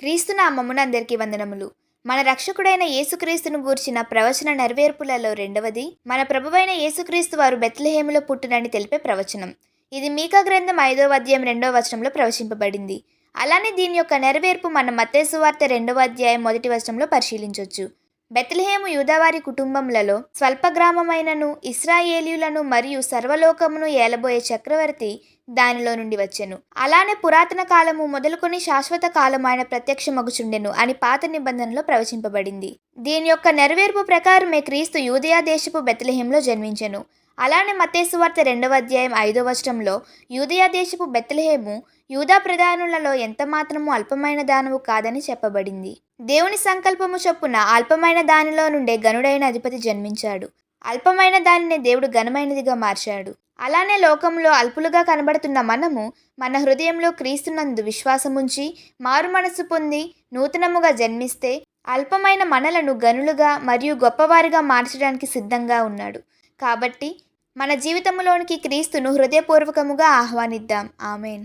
క్రీస్తు నామమున అందరికీ వందనములు. మన రక్షకుడైన యేసుక్రీస్తును గూర్చిన ప్రవచన నెరవేర్పులలో రెండవది మన ప్రభువైన యేసుక్రీస్తు వారు బెత్లెహేములో పుట్టునని తెలిపే ప్రవచనం. ఇది మీకా గ్రంథం 5వ అధ్యాయం 2వ వచనంలో ప్రవచింపబడింది. అలానే దీని యొక్క నెరవేర్పు మన మత్తయి సువార్త 2వ అధ్యాయం 1వ వచనంలో పరిశీలించవచ్చు. బెత్లెహేము యూదావారి కుటుంబములలో స్వల్ప గ్రామమైనను ఇశ్రాయేలీయులను మరియు సర్వలోకమును ఏలబోయే చక్రవర్తి దానిలో నుండి వచ్చెను. అలానే పురాతన కాలము మొదలుకొని శాశ్వత కాలము ఆయన ప్రత్యక్షమగుచుండెను అని పాత నిబంధనలో ప్రవచింపబడింది. దీని యొక్క నెరవేర్పు ప్రకారమే క్రీస్తు యూదయా దేశపు బెత్లెహేములో జన్మించెను. అలానే మత్తయి సువార్త 2వ అధ్యాయం 5వ వచనంలో యూదయా దేశపు బెత్లెహేము యూదా ప్రధానులలో ఎంత మాత్రము అల్పమైన దానవు కాదని చెప్పబడింది. దేవుని సంకల్పము చొప్పున అల్పమైన దానిలో నుండే గనుడైన అధిపతి జన్మించాడు. అల్పమైన దానిని దేవుడు ఘనమైనదిగా మార్చాడు. అలానే లోకంలో అల్పులుగా కనబడుతున్న మనము మన హృదయంలో క్రీస్తునందు విశ్వాసముంచి మారు మనసు పొంది నూతనముగా జన్మిస్తే అల్పమైన మనలను గనులుగా మరియు గొప్పవారిగా మార్చడానికి సిద్ధంగా ఉన్నాడు. కాబట్టి మన జీవితంలోనికి క్రీస్తును హృదయపూర్వకముగా ఆహ్వానిద్దాం. ఆమేన్.